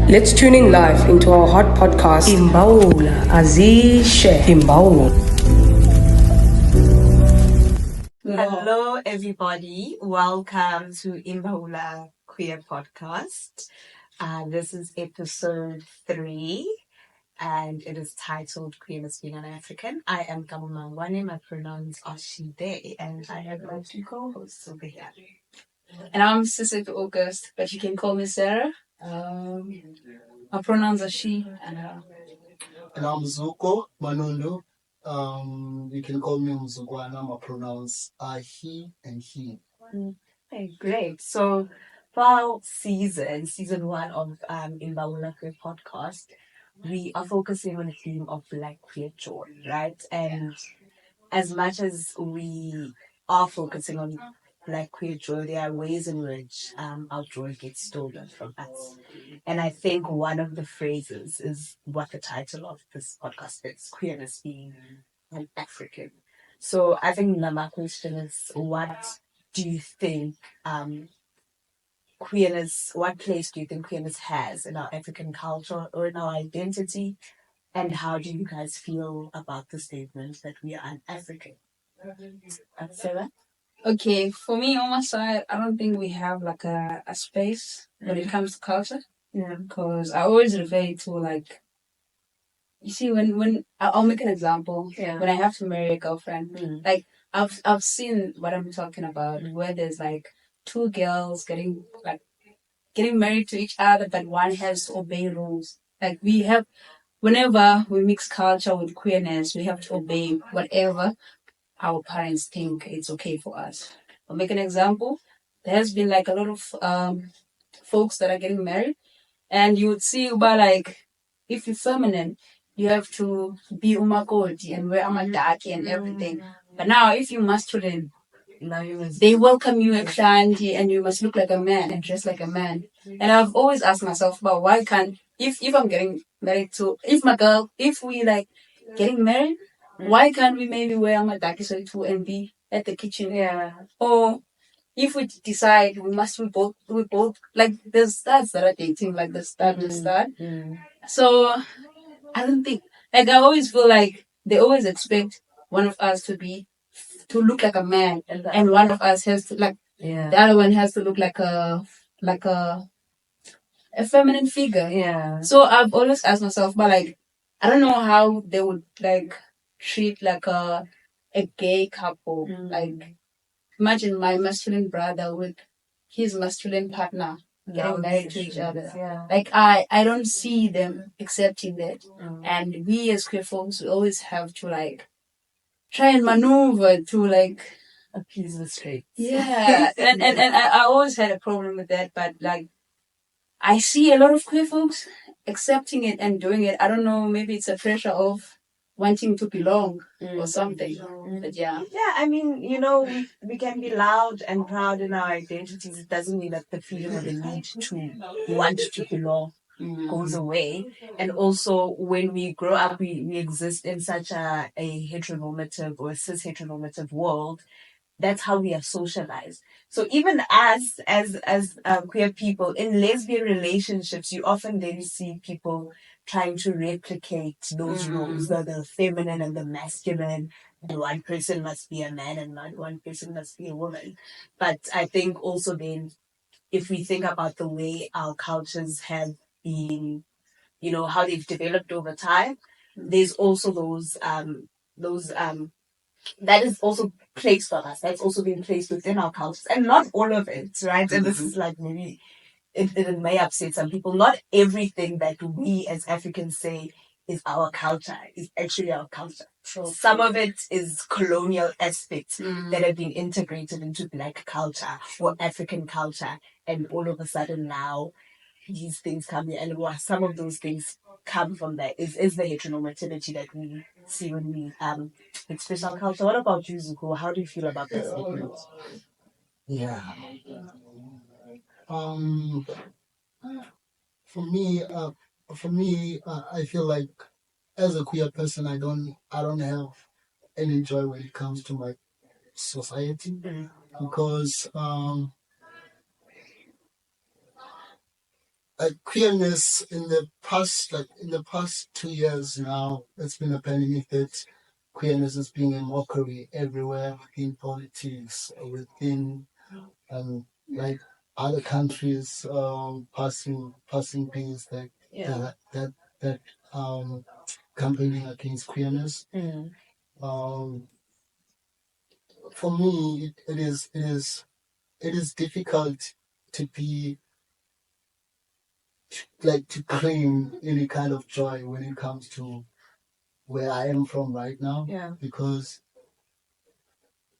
Let's tune in live into our hot podcast, Imbaula Azishe Imbaula. Hello, everybody. Welcome to Imbaula Queer Podcast. This is episode 3, and it is titled Queerness Being an African. I am Mangwane. My pronouns are she, they, and I have my 2 co-hosts over here. And I'm Sesethu, but you can call me Sarah. My pronouns are she and her. And I'm Zuko, Manundu. You can call me Mzukwana. My pronouns are he and he. Okay, great. So for our season 1 of Imbaula Queer Podcast, we are focusing on the theme of Black queer joy, right? And as much as we are focusing on Black queer joy, there are ways in which our joy gets stolen from us. And I think one of the phrases is what the title of this podcast is, Queerness Being an African. So I think my question is, what do you think what place do you think queerness has in our African culture or in our identity? And how do you guys feel about the statement that we are an African? Sarah? Okay, for me on my side, I don't think we have like a space when it comes to culture. Yeah. Because I always refer to like, you see, when I'll make an example. Yeah. When I have to marry a girlfriend, like I've seen what I'm talking about, where there's like 2 girls getting married to each other, but one has to obey rules. Like whenever we mix culture with queerness, we have to obey whatever our parents think it's okay for us. I'll make an example. There has been like a lot of folks that are getting married, and you would see about like, if you're feminine, you have to be umakoti and wear amadaki and everything. But now if you're masculine, they welcome you actually, and you must look like a man and dress like a man. And I've always asked myself about why can't, if I'm getting married to, if we like getting married, why can't we maybe wear amadaki so too and be at the kitchen? Yeah. Or if we decide we both like, there's studs that are dating, like the stud. So I don't think, like, I always feel like they always expect one of us to look like a man, and one of us has to like, the other one has to look like a feminine figure. Yeah. So I've always asked myself, but like, I don't know how they would like treat like a gay couple. Like, imagine my masculine brother with his masculine partner getting married to each other. Yeah. Like, I don't see them accepting that. And we as queer folks, we always have to like try and maneuver to like Appease the straight. yeah. and I always had a problem with that, but like, I see a lot of queer folks accepting it and doing it. I don't know, maybe it's a pressure of wanting to belong or something. But yeah. Yeah, I mean, we can be loud and proud in our identities. It doesn't mean that the feeling or the need to want to belong goes away. And also, when we grow up, we exist in such a heteronormative or cis heteronormative world. That's how we are socialized. So even us as queer people in lesbian relationships, you often then see people trying to replicate those roles, the feminine and the masculine. And one person must be a man and not one person must be a woman. But I think also then, if we think about the way our cultures have been, how they've developed over time, there's also those that is also placed on us. That's also been placed within our cultures, and not all of it, right? And this is like, maybe it may upset some people. Not everything that we as Africans say is our culture is actually our culture. Some of it is colonial aspects that have been integrated into Black culture or African culture, and all of a sudden now these things come here, and some of those things come from that is the heteronormativity that we see when we express our culture. What about you, Zuko? How do you feel about this statement? Yeah. For me, I feel like as a queer person, I don't have any joy when it comes to my society, because queerness in the past 2 years now, it's been a pandemic that queerness is being a mockery everywhere within politics, within like other countries, passing things that campaigning against queerness. Um, for me, it is difficult to be to claim any kind of joy when it comes to where I am from right now. Yeah. Because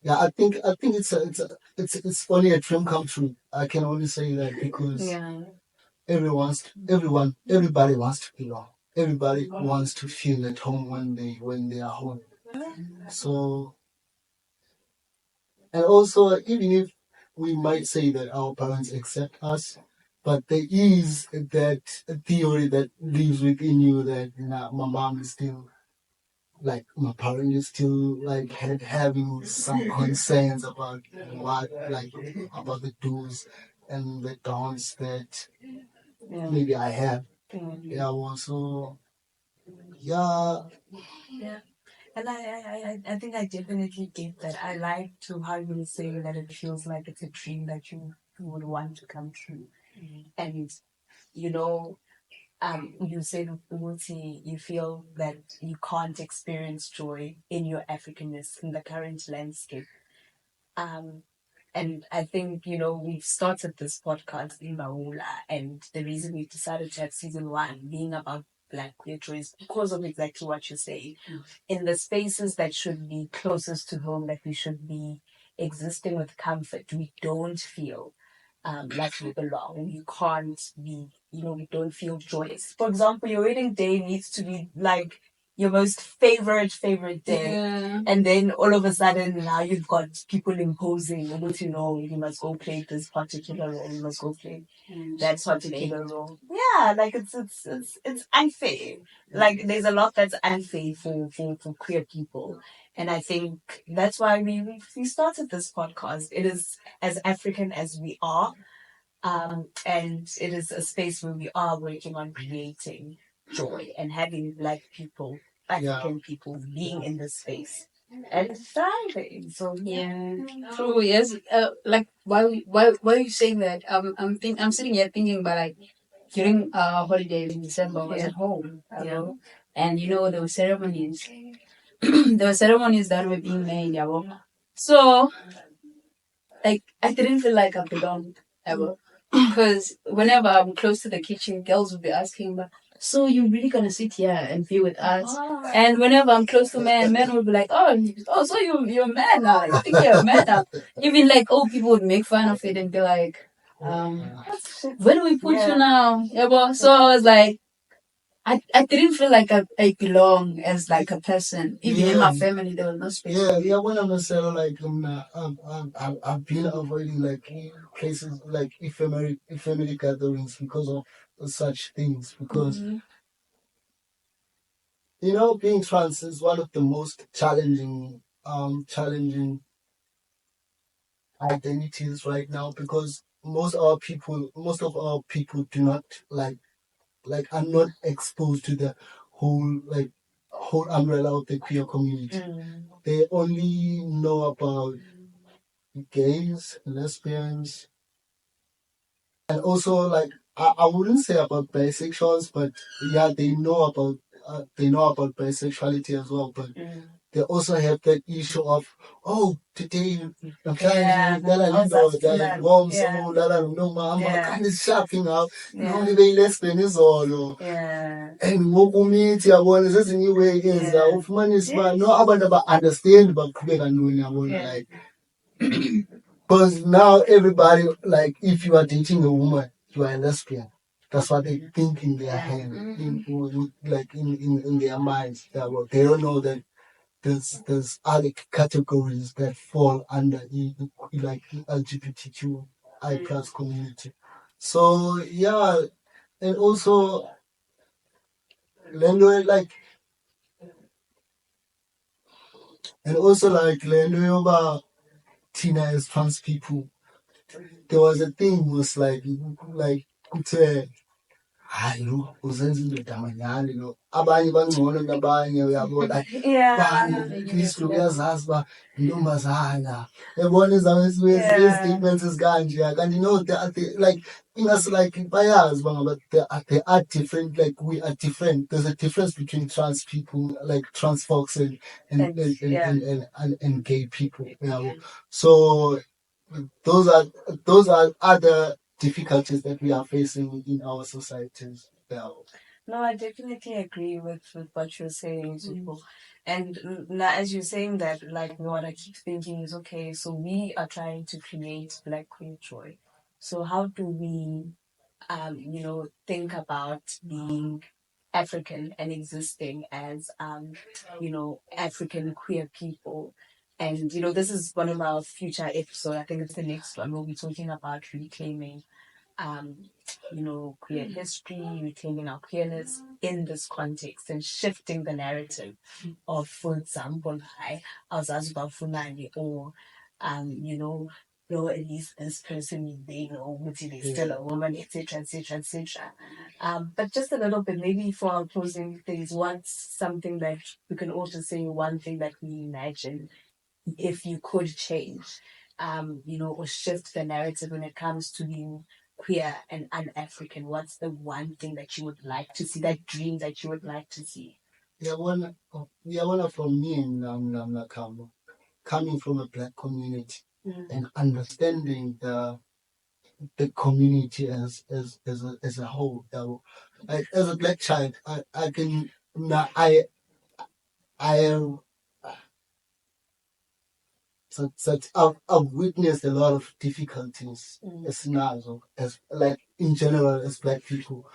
I think it's only a dream come true. I can only say that because everybody wants to belong. Everybody wants to feel at home when they are home. So, and also, even if we might say that our parents accept us, but there is that theory that lives within you that my mom is still my parent is still having some concerns about about the do's and the don'ts that maybe I have. Yeah, also, yeah, Yeah. And I think I definitely get that. I like to how you were saying that it feels like it's a dream that you would want to come true. And you know, you said Uguti, you feel that you can't experience joy in your Africanness in the current landscape. And I think, we've started this podcast in Maula, and the reason we decided to have season 1 being about Black queer joy is because of exactly what you say. In the spaces that should be closest to home, that we should be existing with comfort, we don't feel like we belong. You can't be, we don't feel joyous. For example, your wedding day needs to be like your most favorite day. Yeah. And then all of a sudden now you've got people imposing, you must go play this particular role, you must go play that particular role. Yeah, like it's unfair. Like there's a lot that's unfair for queer people. And I think that's why we started this podcast. It is as African as we are. And it is a space where we are working on creating joy and having Black people, African people being in this space and thriving. So Yeah, true. Yes. Like while you saying that, I'm sitting here thinking about like during holidays in December, I was at home, and there were ceremonies. There were ceremonies that were being made, So like I didn't feel like I belonged ever, because whenever I'm close to the kitchen, girls would be asking, "But so you really gonna sit here and be with us?" And whenever I'm close to men would be like, "Oh, so you're a man now? You think you're a man now?" Even like old people would make fun of it and be like, "Where do we put you now?" So I was like, I didn't feel like I belong as like a person. Even in my family, there was no space. Yeah. When I'm saying I've been avoiding places like family gatherings because of such things. Because being trans is one of the most challenging identities right now, because most of our people do not are not exposed to the whole whole umbrella of the queer community. They only know about gays, lesbians, and also I wouldn't say about bisexuals, but yeah, they know about bisexuality as well. But they also have that issue of, today I'm trying to mama kind of shopping out. Only they lesbian is all. And ngokumithi yabona zezinye iway ezenza ufumanise uba no abantu aba-understand baqhubeka ntoni yabona like because now everybody, if you are dating a woman, you are a lesbian. That's what they think in their head, in their minds. They don't know that there's other categories that fall under LGBTQI plus community. So yeah, and also Lendo Lendo Tina as trans people. There was a thing was like hayi lo uzenza indoda manyani lo abanye bangcono nabanye uyabo like bani please lo uyazazi uba intombazana yabona statements ezikanje kanti like like bayazi uba ngaba they are different, like we are different. There's a difference between trans people, like trans folks and gay people, so those are other difficulties that we are facing in our societies. No, I definitely agree with what you're saying, Zuko. And now, as you're saying that, like, what I keep thinking is, okay, so we are trying to create Black queer joy. So how do we, think about being African and existing as, African queer people? And, this is one of our future episodes. I think it's the next one. We'll be talking about reclaiming um, queer history, reclaiming our queerness in this context and shifting the narrative of, for example, I was asked about Funani or, at least this person, they know, which is still a woman, etc., etc., etc. But just a little bit, maybe for our closing things, what's something that we can also say, one thing that we imagine if you could change, or shift the narrative when it comes to being queer and un-African? What's the one thing that you would like to see, that dream that you would like to see? One from me and coming from a Black community and understanding the community as a whole. As a Black child, I can now I am. So I've witnessed a lot of difficulties as now, as like in general as Black people,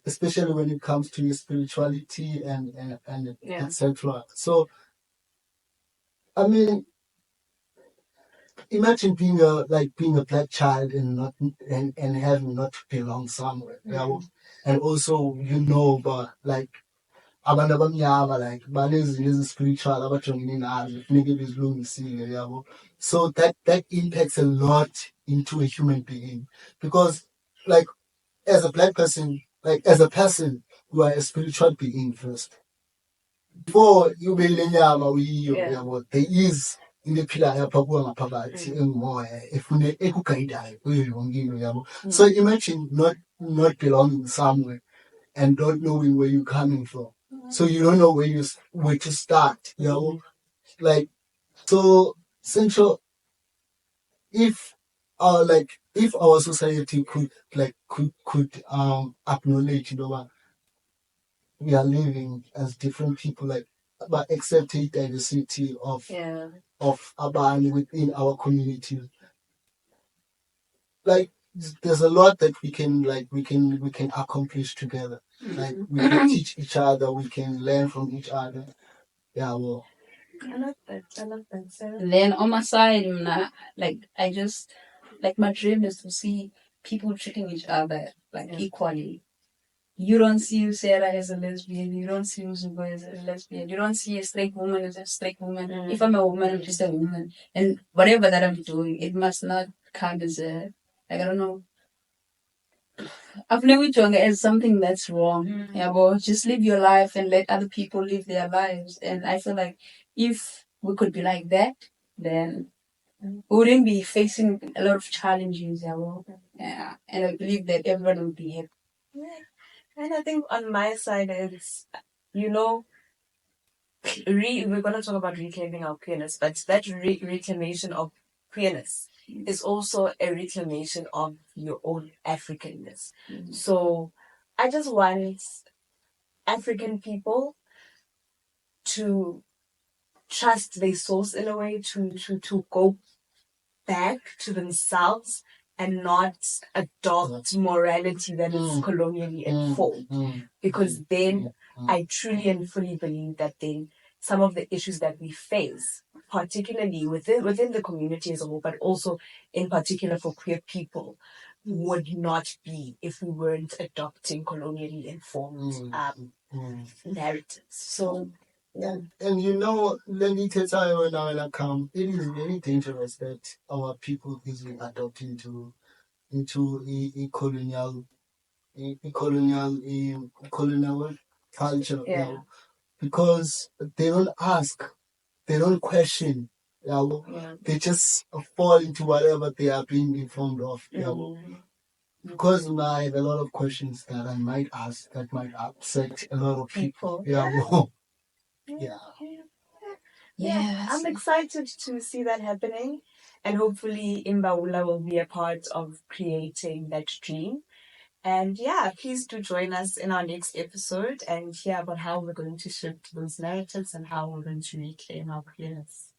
especially when it comes to spirituality and etc. So I mean, imagine being a Black child and not and having not to belong somewhere, and also about like abantu abamnyama like banezinto ezi-spiritual abajongene nazo funeke bezilungisile yabo, so that impacts a lot into a human being, because like as a Black person, like as a person, you are a spiritual being first before ube yile nyama uyiyo yabo. There is into ephilayo apha kuwe ngaphakathi engumoya ekuguidayo kuyo yonke into yabo. So imagine not belonging somewhere and not knowing where you're coming from. So you don't know where to start, like, so essential. If our society could acknowledge, we are living as different people, like, but accept the diversity of Abani within our community. Like, there's a lot that we can accomplish together. Like, we can teach each other, we can learn from each other. Yeah, well. I love that. Sarah. Then on my side, my dream is to see people treating each other equally. You don't see Sarah as a lesbian. You don't see Zuko as a lesbian. You don't see a straight woman as a straight woman. If I'm a woman, I'm just a woman. And whatever that I'm doing, it must not count as I don't know. I've never done it as something that's wrong. Yeah, but just live your life and let other people live their lives. And I feel like if we could be like that, then we wouldn't be facing a lot of challenges. Yeah, and I believe that everyone will be happy. Yeah. And I think on my side, it's, we're going to talk about reclaiming our queerness, but that reclamation of queerness is also a reclamation of your own Africanness. So I just want African people to trust their source in a way, to go back to themselves and not adopt morality that is colonially informed. Because then I truly and fully believe that then some of the issues that we face, particularly within the community as a whole, but also in particular for queer people, would not be if we weren't adopting colonially informed narratives. So and let me tell you now, it is very dangerous that our people easily adopt into a colonial colonial culture. Yeah. Because they don't ask, they don't question. Yeah. They just fall into whatever they are being informed of. Because I have a lot of questions that I might ask that might upset a lot of people. Yeah. Yeah, I'm excited to see that happening, and hopefully Imbaula will be a part of creating that dream. And yeah, please do join us in our next episode and hear about how we're going to shift those narratives and how we're going to reclaim our queerness.